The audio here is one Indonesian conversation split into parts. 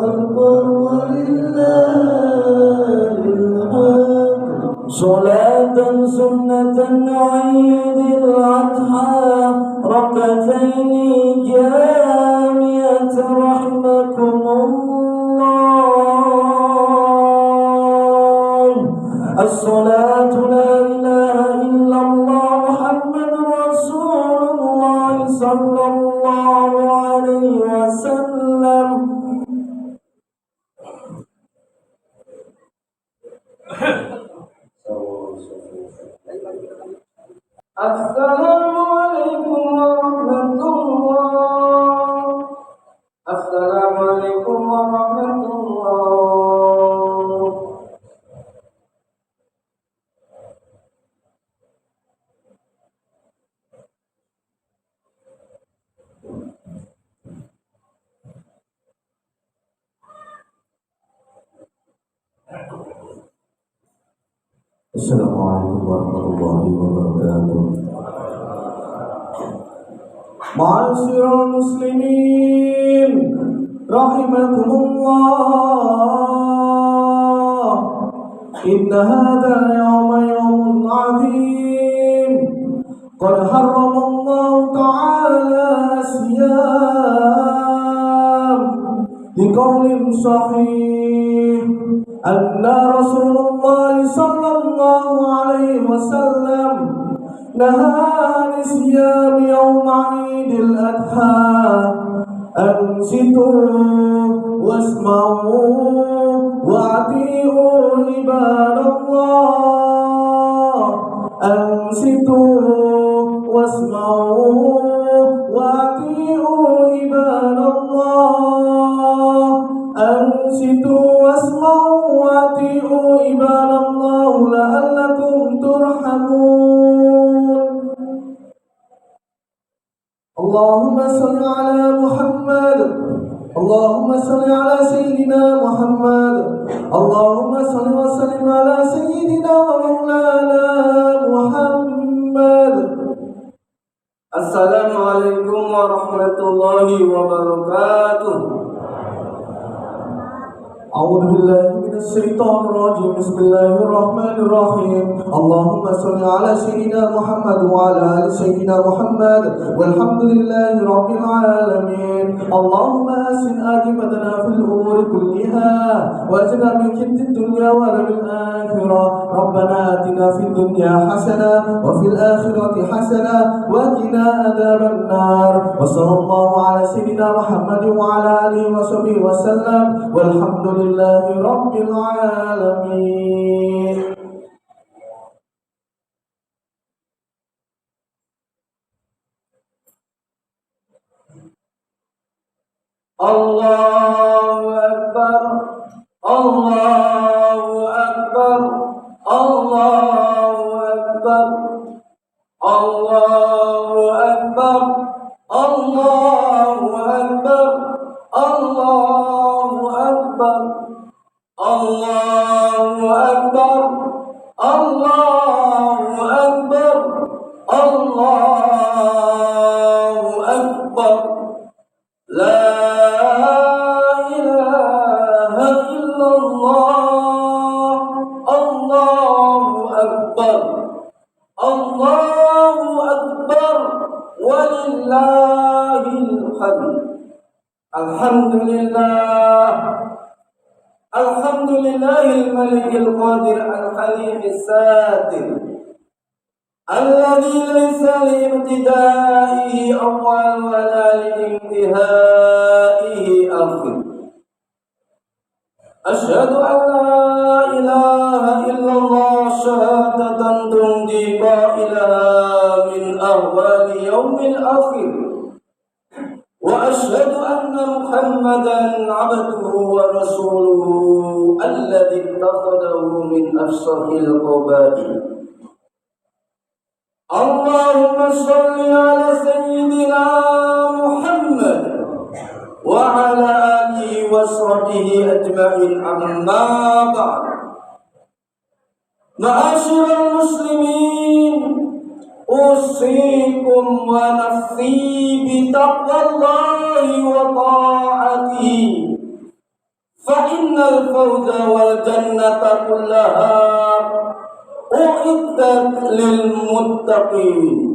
أكبر ولله الحمد صلاة سنة عيد الأضحى ركعتين جامعة رحمكم الله. الصلاة لا إله إلا الله محمد رسول الله صلى الله عليه وسلم. السلام عليكم ورحمة الله. السلام عليكم ورحمة الله. السلام عليكم ورحمة الله وبركاته. معاشر المسلمين رحمكم الله، إن هذا يوم عظيم قد حرم الله تعالى الصيام لقول صحيح أن رسول الله صلى الله عليه وسلم نهى عن صيام يوم عيد الأضحى. أنصتوا واسمعوا وأطيعوا عباد الله. أنصتوا واسمعوا وأطيعوا عباد الله. أنصتوا واسمعوا وأطيعوا عباد الله لعلكم ترحمون. اللهم صل على محمد. اللهم صل على سيدنا محمد. اللهم صل وسلم على سيدنا ومولانا محمد. السلام عليكم ورحمة الله وبركاته. أعوذ بالله من الشيطان الرجيم. بسم الله الرحمن الرحيم. اللهم صل على سيدنا محمد وعلى آل سيدنا محمد والحمد لله رب العالمين. اللهم أحسن عاقبتنا في الأمور كلها وأجرنا من خزي الدنيا وعذاب الآخرة. ربنا آتنا في الدنيا حسنة وفي الآخرة حسنة وقنا عذاب النار. وصلى الله على سيدنا محمد وعلى آله وصحبه وسلم والحمد لله رب العالمين. الله أكبر الله أكبر الله أكبر الله أكبر الله أكبر الله أكبر الله أكبر الله أكبر الله أكبر. لا إله إلا الله. الله أكبر الله أكبر ولله الحمد. الحمد لله الحمد لله الملك القادر الحليم الساتر الذي ليس لابتدائه أول ولا لانتهائه آخر. أشهد أن لا إله إلا الله شهادة تنجي قائلها من أهوال يوم الآخر. وأشهد أن محمدا عبده ورسوله الذي اتخذه من أفصح القبائل. اللهم صل على سيدنا محمد وعلى آله وصحبه أجمعين. أما بعد، معاشر المسلمين، أوصيكم ونفسي بتقوى الله وطاعته فإن الفوز والجنة كلها أعدت للمتقين.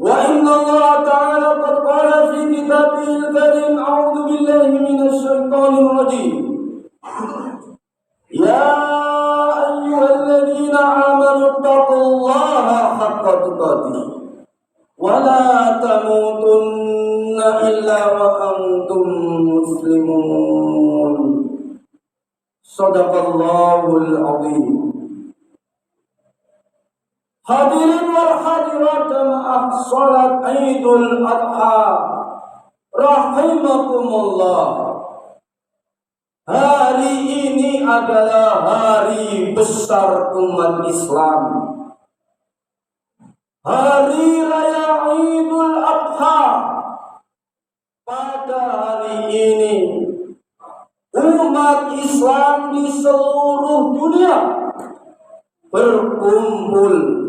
وإن الله تعالى قد قال في كتابه الكريم: أعوذ بالله من الشيطان الرجيم: يا أيها الذين آمنوا اتقوا الله حق تقاته ولا تموتن إلا وأنتم مسلمون. صدق الله العظيم. Hadirin wal hadirat jamaah salat Idul Adha rahimakumullah. Hari ini adalah hari besar umat Islam. Hari raya Idul Adha. Pada hari ini umat Islam di seluruh dunia berkumpul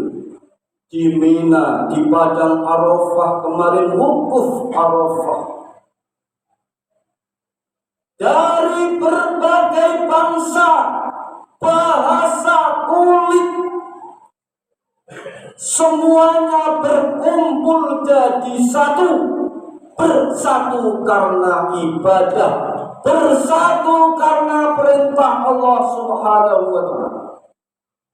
di Mina, di Padang Arafah kemarin, wukuf Arafah. Dari berbagai bangsa, bahasa, kulit, semuanya berkumpul jadi satu, bersatu karena ibadah, bersatu karena perintah Allah Subhanahu wa Ta'ala.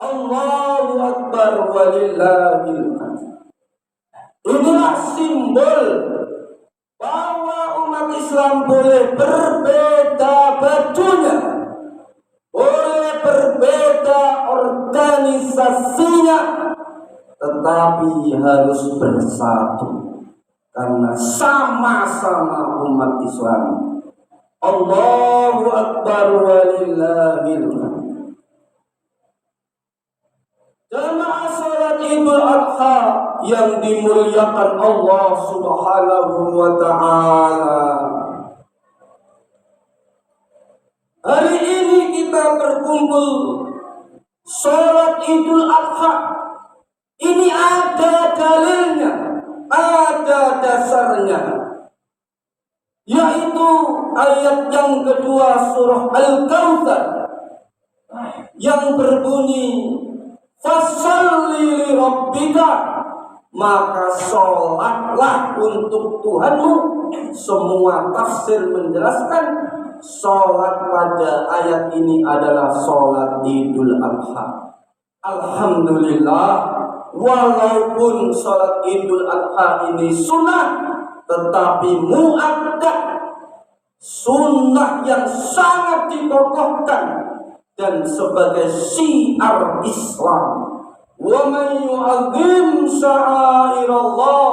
Allahu Akbar walillahil hamd. Inilah simbol bahwa umat Islam boleh berbeda bajunya, boleh berbeda organisasinya, tetapi harus bersatu karena sama-sama umat Islam. Allahu Akbar walillahil hamd. Jamaah salat Idul Adha yang dimuliakan Allah Subhanahu wa Ta'ala. Hari ini kita berkumpul salat Idul Adha. Ini ada dalilnya, ada dasarnya, yaitu ayat yang kedua surah Al-Kautsar yang berbunyi: Fasalli li rabbika, maka sholatlah untuk Tuhanmu. Semua tafsir menjelaskan sholat pada ayat ini adalah sholat Idul Adha. Alhamdulillah, walaupun sholat Idul Adha ini sunnah, tetapi muakkad, sunnah yang sangat dikokohkan dan sebagai syiar Islam. Wa man yu'azzim sya'airallah,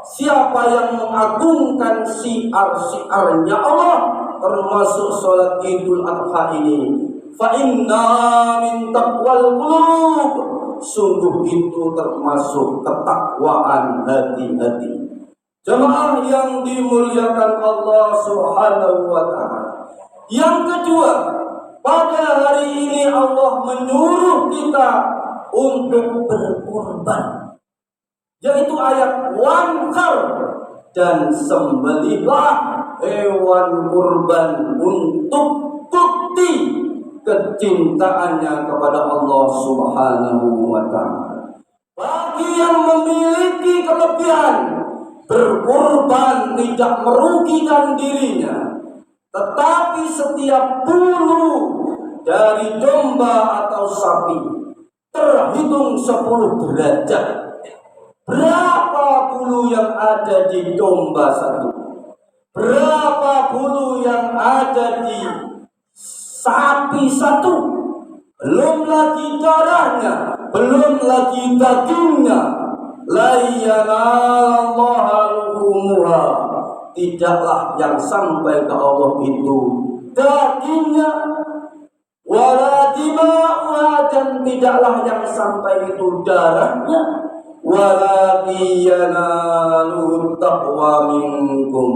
siapa yang mengagungkan syiar-syiarnya Allah, termasuk salat Idul Adha ini, fa inna min taqwal qulub, sungguh itu termasuk ketakwaan hati-hati. Jemaah yang dimuliakan Allah Subhanahu wa Ta'ala. Yang kedua, pada hari ini Allah menyuruh kita untuk berkurban, yaitu ayat wanhar, dan sembelihlah hewan kurban untuk bukti kecintaannya kepada Allah Subhanahu wa Ta'ala. Bagi yang memiliki kelebihan, berkurban tidak merugikan dirinya, tetapi setiap bulu dari domba atau sapi terhitung 10 derajat. Berapa bulu yang ada di domba satu? Berapa bulu yang ada di sapi satu? Belum lagi darahnya, belum lagi dagingnya. La yanalallaha luhumuha, tidaklah yang sampai ke Allah itu dagingnya, wala dima'uha, dan tidaklah yang sampai itu darahnya, wala yanaluhu taqwa minkum,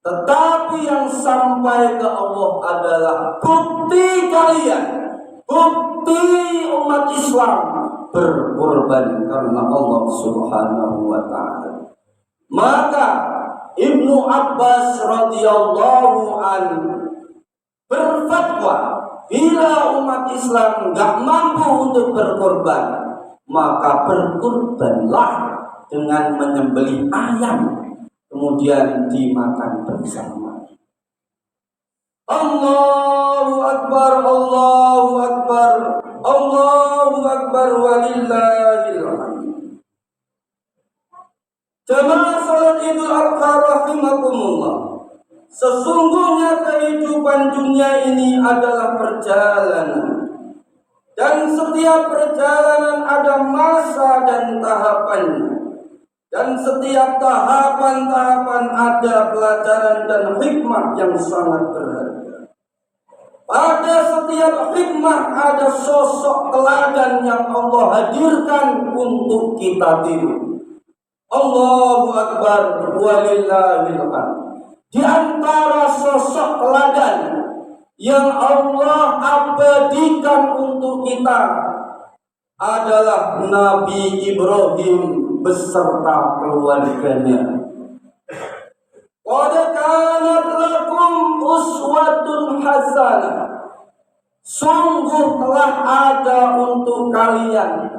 tetapi yang sampai ke Allah adalah bukti kalian, bukti umat Islam, berkorban karena Allah Subhanahu wa taala. Maka Ibnu Abbas radhiyallahu anhu berfatwa, bila umat Islam nggak mampu untuk berkorban, maka berkorbanlah dengan menyembelih ayam, kemudian dimakan bersama. Allahu Akbar, Allahu Akbar, Allahu Akbar, walillahil hamd. Jamaah salat Idul Adha rahimakumullah. Sesungguhnya kehidupan dunia ini adalah perjalanan, dan setiap perjalanan ada masa dan tahapannya, dan setiap tahapan-tahapan ada pelajaran dan hikmah yang sangat berharga. Pada setiap hikmah ada sosok teladan yang Allah hadirkan untuk kita tiru. Allahu Akbar, walillahil hamd. Di antara sosok teladan yang Allah abadikan untuk kita adalah Nabi Ibrahim beserta keluarganya. Qad kanat lakum uswatun hasanah. Sungguh telah ada untuk kalian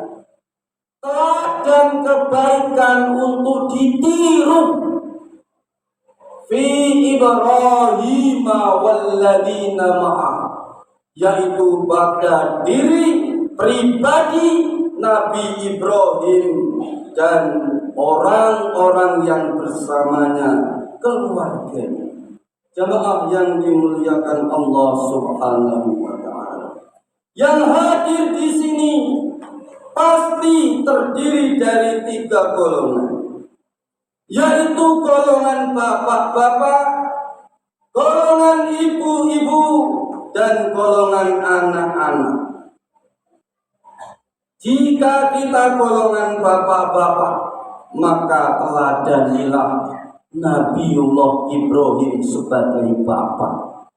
teladan kebaikan untuk ditiru fi Ibrahim walladzina ma'ah, yaitu pada diri pribadi Nabi Ibrahim dan orang-orang yang bersamanya, keluarganya. Jamaah yang dimuliakan Allah Subhanahu wa taala. Yang hadir di sini pasti terdiri dari 3 golongan, yaitu golongan bapak-bapak, golongan ibu-ibu, dan golongan anak-anak. Jika kita golongan bapak-bapak, maka teladanilah Nabiullah Ibrahim sebagai bapak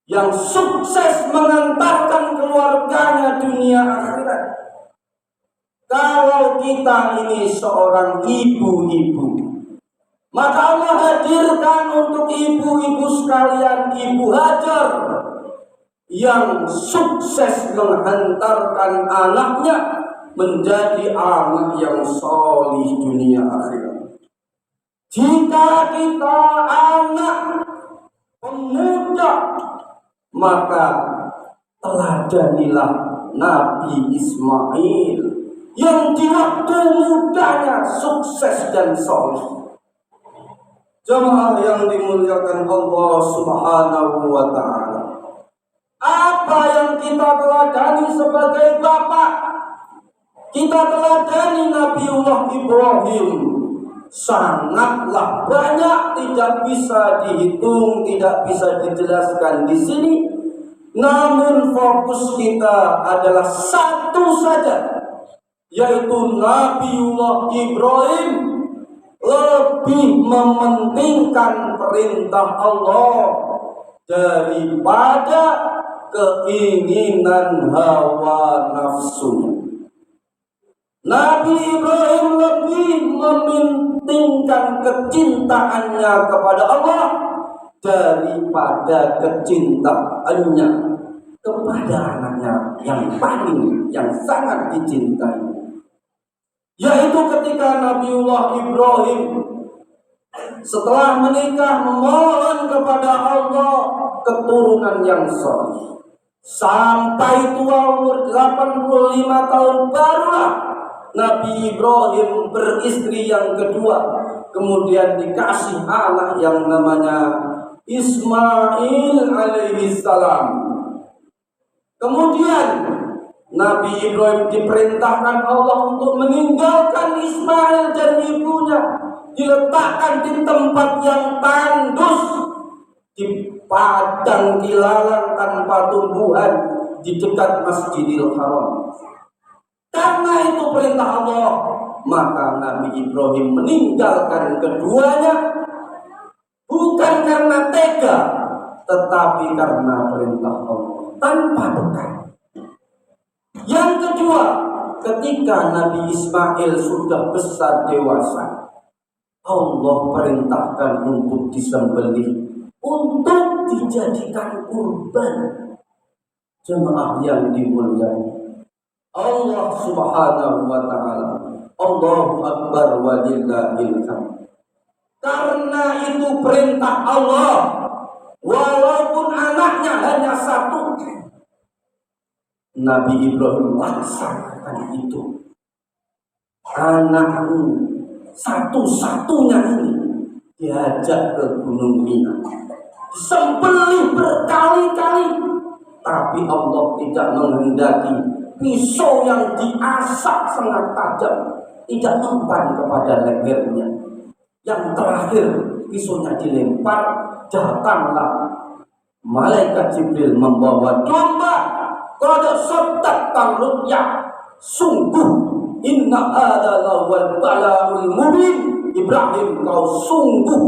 yang sukses mengantarkan keluarganya dunia akhirat. Kalau kita ini seorang ibu-ibu, maka Allah hadirkan untuk ibu-ibu sekalian Ibu Hajar yang sukses menghantarkan anaknya menjadi anak yang solih dunia akhirat. Jika kita anak pemuda, maka teladanilah Nabi Ismail yang di waktu mudanya sukses dan soleh. Jemaah yang dimuliakan Allah Subhanahu wa taala, apa yang kita teladani sebagai bapak? Kita teladani Nabiullah Ibrahim. Sangatlah banyak, tidak bisa dihitung, tidak bisa dijelaskan di sini. Namun fokus kita adalah satu saja, yaitu Nabiullah Ibrahim lebih mementingkan perintah Allah daripada keinginan hawa nafsu. Nabi Ibrahim lebih mementingkan kecintaannya kepada Allah daripada kecintaannya kepada anaknya yang sangat dicintai, yaitu ketika Nabiullah Ibrahim setelah menikah memohon kepada Allah keturunan yang saleh. Sampai tua umur 85 tahun barulah Nabi Ibrahim beristri yang kedua, kemudian dikasih anak yang namanya Ismail alaihi salam. Kemudian Nabi Ibrahim diperintahkan Allah untuk meninggalkan Ismail dan ibunya, diletakkan di tempat yang tandus, di padang ilalang tanpa tumbuhan di dekat Masjidil Haram. Karena itu perintah Allah, maka Nabi Ibrahim meninggalkan keduanya bukan karena tega, tetapi karena perintah Allah tanpa bekal. Yang kedua, ketika Nabi Ismail sudah besar dewasa, Allah perintahkan untuk disembelih, untuk dijadikan kurban. Jemaah yang dimuliakan Allah Subhanahu wa taala. Allahu akbar walillahil hamd. Karena itu perintah Allah, walaupun anaknya hanya satu, Nabi Ibrahim laksanakan itu. Anakmu satu-satunya ini diajak ke Gunung Mina, disembelih berkali-kali, tapi Allah tidak menghendaki pisau yang diasap sangat tajam tidak mempan kepada lehernya. Yang terakhir pisaunya dilempar, datanglah malaikat Jibril membawa domba. Qad saddaqta ru'ya, sungguh inna hadza lawal bala'ul mubin. Ibrahim, kau sungguh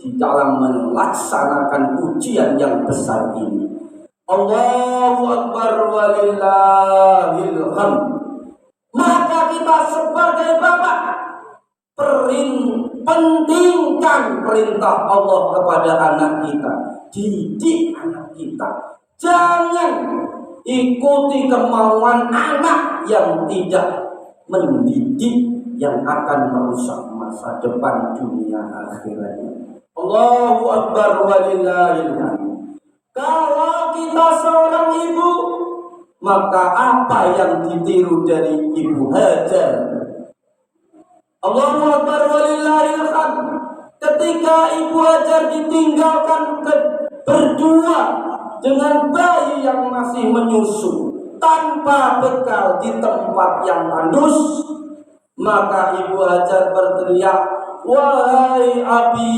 di dalam melaksanakan ujian yang besar ini. Allahu akbar walillahil hamd. Maka kita sebagai bapak pentingkan perintah Allah kepada anak kita, didik anak kita. Jangan ikuti kemauan anak yang tidak mendidik, yang akan merusak masa depan dunia akhiratnya. Allahu akbar walillahil hamd. Kalau kita seorang ibu, maka apa yang ditiru dari Ibu Hajar? Allahu akbar walillahil hamd. Ketika Ibu Hajar ditinggalkan berdua dengan bayi yang masih menyusu, tanpa bekal di tempat yang tandus, maka Ibu Hajar berteriak, "Wahai Abi,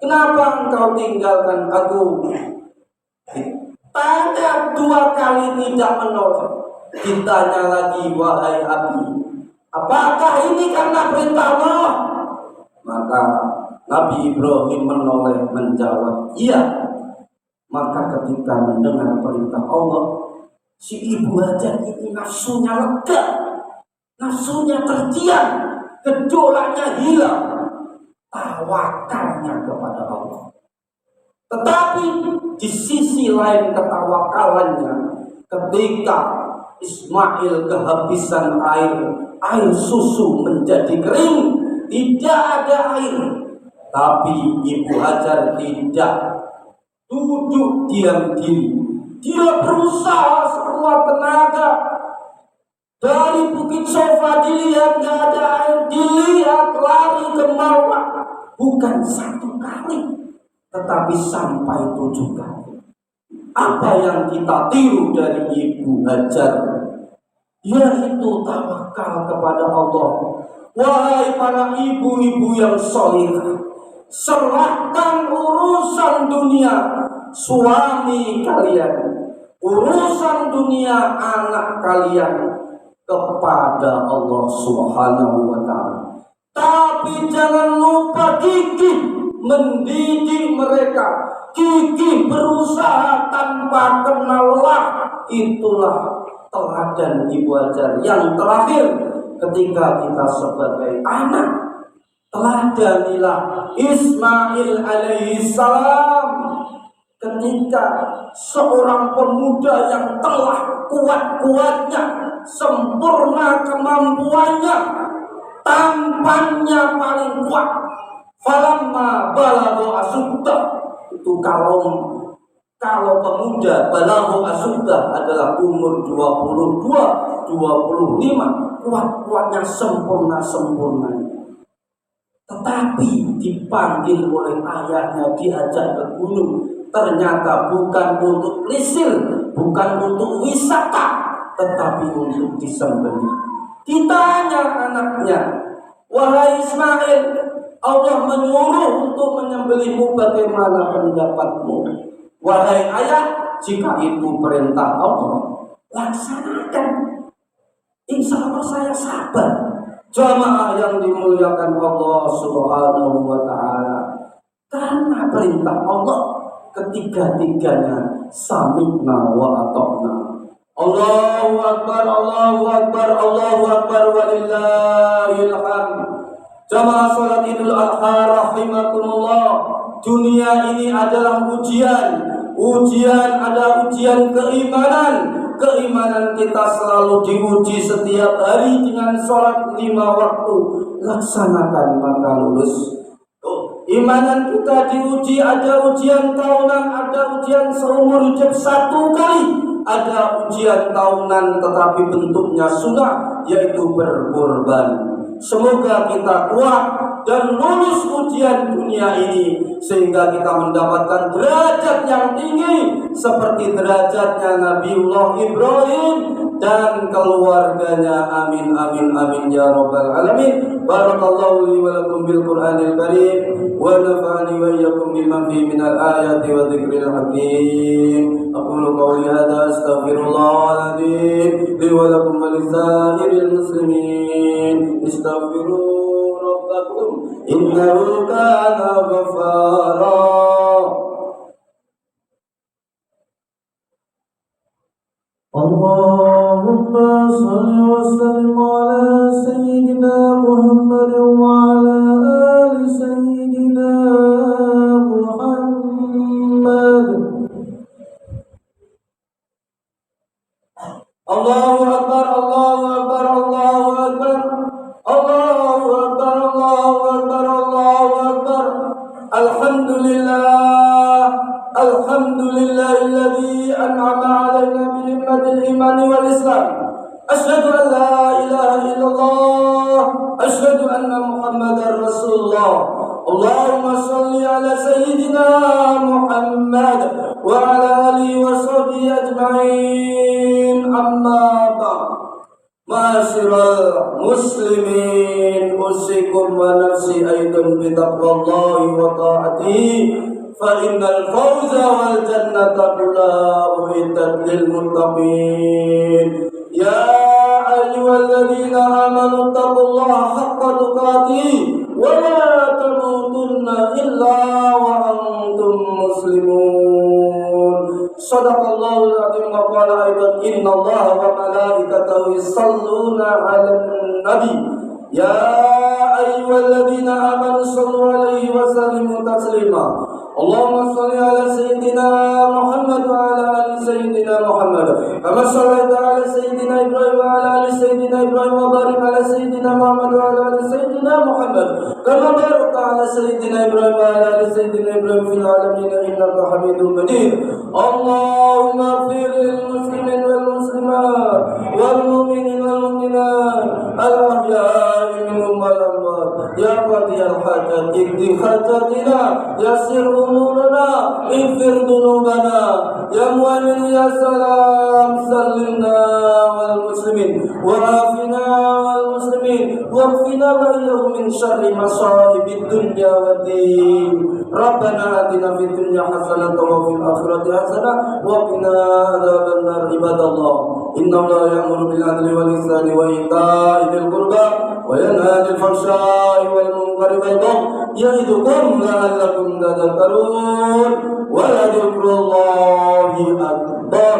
kenapa engkau tinggalkan aku?" Tanya 2 kali tidak menolak. Ditanya lagi, "Wahai Abi, apakah ini karena perintah Allah?" Maka Nabi Ibrahim menoleh menjawab, "Iya." Maka ketika mendengar perintah Allah, si Ibu Hajar ini nafsunya lega, nafsunya terdiam, gejolaknya hilang, tawakalnya kepada Allah. Tetapi di sisi lain ketawakalannya, ketika Ismail kehabisan air susu menjadi kering, tidak ada air, tapi Ibu Hajar tidak duduk diam diri. Dia berusaha sekuat tenaga. Dari Bukit Sofa dilihat tidak ada air, dilihat lari ke Marwah, bukan 1 kali, tetapi sampai 7 kali. Apa yang kita tiru dari Ibu Hajar? Yaitu tawakal kepada Allah. Wahai para ibu-ibu yang sholihah, serahkan urusan dunia suami kalian, urusan dunia anak kalian kepada Allah Subhanahu wa ta'ala. Tapi jangan lupa gigih mendidik mereka, gigih berusaha tanpa kenal lelah. Itulah teladan Ibu Hajar. Yang terakhir, ketika kita sebagai anak, teladanilah Ismail alaihissalam. Ketika seorang pemuda yang telah kuat-kuatnya, sempurna kemampuannya, tampannya paling kuat, falamma balagha asuddah. Itu kalau pemuda balagha asuddah adalah umur 22, 25, kuat-kuatnya sempurna-sempurnanya. Tetapi dipanggil oleh ayahnya, diajak ke gunung, ternyata bukan untuk lisir, bukan untuk wisata, tetapi untuk disembelih. Ditanya anaknya, "Wahai Ismail, Allah menyuruh untuk menyembelihmu, bagaimana pendapatmu?" "Wahai ayah, jika itu perintah Allah, laksanakan. Insya Allah saya sabar." Jamaah yang dimuliakan Allah Subhanahu wa ta'ala, karena perintah Allah, ketiga-tiganya sami'na wa ata'na. Allahu Akbar, Allahu Akbar, Allahu Akbar, walillahil hamd. Jamaah salat Idul Adha rahimakumullah. Dunia ini adalah ujian. Ada ujian keimanan. Keimanan kita selalu diuji setiap hari dengan sholat 5 waktu. Laksanakan maka lulus. Imanan kita diuji, ada ujian tahunan, ada ujian seumur hidup 1 kali. Ada ujian tahunan tetapi bentuknya sunnah, yaitu berkorban. Semoga kita kuat dan lulus ujian dunia ini sehingga kita mendapatkan derajat yang tinggi seperti derajatnya Nabiullah Ibrahim dan keluarganya. Amin amin amin ya rabbal alamin. Barakallahu li wa lakum bil Qur'anil karim wa nafa'ani wa iyyakum bima fihi minal ayati wa dzikril hakim. Aqulu qawli hadza astaghfirullahal adzim li wa lakum wa lisairil muslimin. Astaghfiru rabbakum innahu kana ghaffara. Allahumma salli wa sallim ala sayyidina Muhammad wa ala ali sayyidina Muhammad. Allahu Akbar, Allahu Akbar, Allahu Akbar. Allahu Akbar, Allahu Akbar, Allahu Akbar. Alhamdulillah, alhamdulillahilladzi an'ama 'alaina bi ni'matil iman wal Islam. Asyhadu an la ilaha illallah, asyhadu anna Muhammadar Rasulullah. Allahumma shalli ala sayyidina Muhammad wa ala alihi wa sahbihi ajma'in. Amma ba'd. Ma'asyiral muslimin, usikum wa nafsi aidan bi taqwallahi wa ta'atihi fa innal fawza wal jannata kullaha uiddat lil muttaqin. Ya ayyuhalladzina amanu taqullaha haqqa tuqatih wa la tamutunna illa wa antum muslimun. Sadaqallahul adzim wa qala aidan innallaha wa malaikatahu yusholluna 'alan nabi. Ya ayyuhalladzina amanu shallu 'alaihi wa sallimu taslima. Allahumma shalli ala sayyidina Muhammad wa ala ali sayyidina Muhammad kama shallaita ala sayyidina Ibrahim wa ala ali sayyidina Ibrahim wa barik ala sayyidina Muhammad wa ala ali sayyidina Muhammad kama barakta ala sayyidina Ibrahim wa ala ali sayyidina Ibrahim fil alamin innaka Hamidum Majid. Allahumma ighfir lil muslimin wal muslimat wal mu'minin wal mu'minat al ahya'i minhum wal amwat. Ya qadiyal hajat iqdi hajatina yasir umurana ighfir dunubana. Ya mu'min ya salam sallimna wal muslimin wa afina wal muslimin waqfina wa iyyahum min syarri masaibid dunya wad din. Rabbana atina fid dunya hasanatan wa fil akhirati hasanah wa qina adzabannar. Ibadallah, innallaha ya'muru bil 'adli wal ihsani wa ita'i dzil qurba wa yanha 'anil fahsya'i wal munkari wal baghi ya'idukum la'allakum tadhakkarun. Wa la dzikrullahi akbar.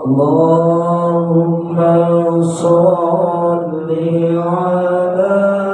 Allahumma shalli 'ala